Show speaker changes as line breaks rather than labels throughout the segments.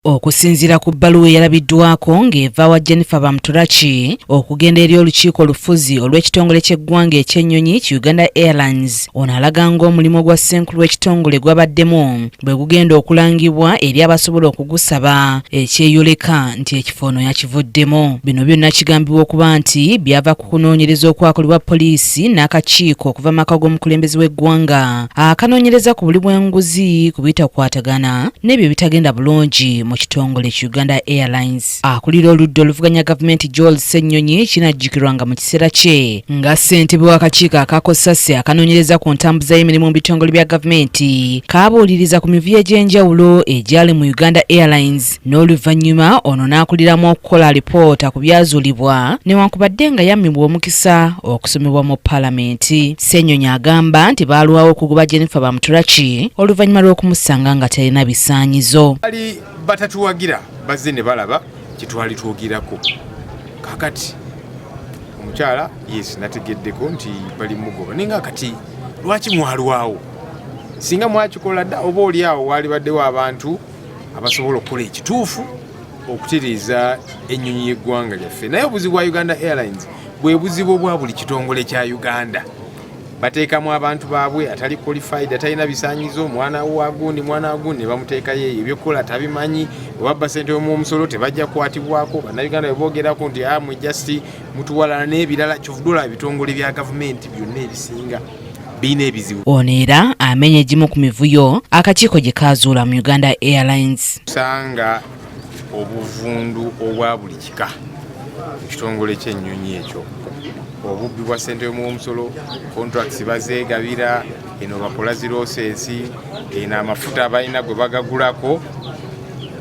Okusinziira ku bbaluwa eyalabiddwako ng'eva wa Jennifer Bamutulachi okugenda eri olukiiko olufuzi olw'ekitongole ky'eggwanga eky'ennyonyi ki Uganda Airlines, ono alaga ng'omulimu gwa ssenkulu w'ekitongole gwabaddemu bwe gugenda okulangibwa eri abasobola okugusaba ekyeyoleka nti ekifo ono yakivuddemu. Bino byonna kigambibwa okuba nti byava ku kunoonyereza okwakolebwa poliisi n'akakiiko okuva maka g'omukulembeze w'eggwanga akanoonyereza ku buli bw'enguzi ku bitakwatagana n'ebyo bitagenda bulungi mu kitongole ki Uganda Airlines. Akulira oludda oluvuganya gavumenti Joel Ssenyonyi kinajjukirwanga mu kiseera kye nga ssentebe w'akakiiko akakossase akanoonyereza ku ntambuza y'emirimu mu bitongole bya gavumenti kaabuuliriza ku mivuyo egy'enjawulo egyali mu Uganda Airlines, n'oluvannyuma ono n'akuliramu okukola alipoota ku byazuulibwa newankubadde nga yammibwa omukisa okusomebwa mu Paalamenti. Ssenyonyi agamba nti baalwawo okugoba Jennifer Bamutulachi oluvannyuma lw'okumusanga nga talina bisaanyizo.
Batatuwagira bazze ne balaba kitwali twogirako. Kakati omukyala yes nategeddeko nti bali mugoba ninga kati lwaki mwalwawo singa mwakikola dda oba oli awo wali baddewo abantu abasobola okukola ekituufu okutereeza ennyonyi y'eggwanga lyaffe. Naye obuzibu bwa Uganda Airlines bwe buzibu bwa buli kitongole kya Uganda. Bateekamu abantu baabwe atali qualified, atalina bisaanyizo, mwana wa gundi ne bamuteekayo eyo ebyokukola tabimanyi, obabba ssente y'omusolo tebajja kukwatibwako. Bannayuganda bwe boogerako nti mwe just mutuwalana n'ebirala kyovudula ebitongole bya gavumenti byonna ebisinga birina ebizibu. Ono era amenya egimu ku mivuyo akakiiko gye kaazuula mu Uganda Airlines. Usanga obuvundu obwa buli kika mu kitongole ky'ennyonyi ekyo. Obubbi bwa ssente y'omusolo, contracts bazeegabira, eno bakola zirosensi, eno amafuta abalina gwe bagagulako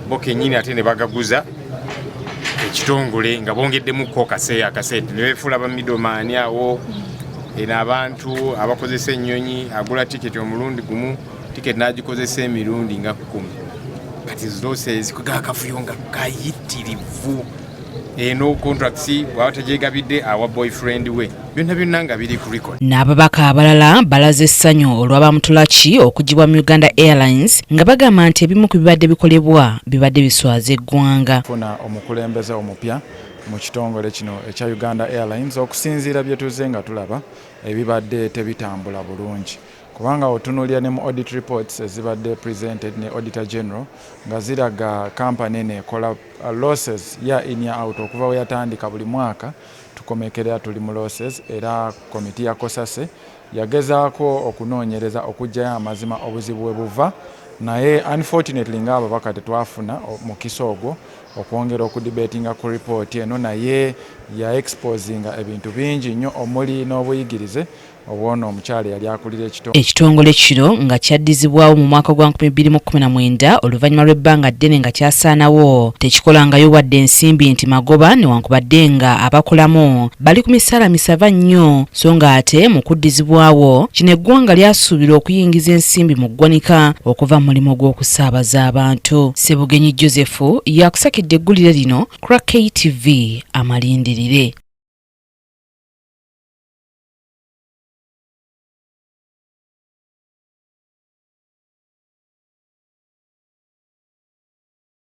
bo kennyini ate ne bagaguza ekitongole nga bongeddemukko akasente ne beefuula ba middleman awo. Eno abantu abakozesa ennyonyi agula tiketi omulundi gumu, tiketi n'agikozesa emirundi nga 10. Kati zirosensi kwegakafuyo nga kayitirivu. Eno contracts bw'abategeegabidde awa boyfriend we byonna nga biri ku record. N'ababaka abalala balaze essanyu olwa Bamutulachi okugibwa mu Uganda Airlines nga bagamba nti ebimu ku bibadde bikolebwa bibadde biswaza eggwanga.
Funa omukulembeze omupya mu kitongole kino ekya Uganda Airlines okusinziira bye tuze nga tulaba ebibadde tebitambula bulungi. Kubanga otunuulira ne mu audit reports ezibadde presented ne Auditor General nga ziraga kampani neekola losses ya in ya out okuva we yatandika buli mwaka tukomekerera tuli mu losses, era komiti ya Kosase yagezaako okunoonyereza okuggyayo amazima obuzibu bwe buva, naye unfortunately ng'ababaka tetwafuna mukisa ogwo okwongera okudibetinga ku report eno, naye ya exposinga ebintu bingi nnyo omuli n'obuyigirize obw'ono omukyala yali akulira
ekitongole kino nga kyaddizibwawo mu mwaka gwa 2019 oluvannyuma lw'ebbanga ddene nga kyasaanawo tekikolangayo wadde ensimbi nti magoba newankubadde nga abakolamu bali ku misaala misava nnyo, so nga ate mu kuddizibwawo kino eggwanga lyasuubira okuyingiza ensimbi mu ggwanika okuva mu mulimu gw'okusaabaza abantu. Ssebugenyi Joseph yakusakidde eggulire lino Crack KTV amalindirire.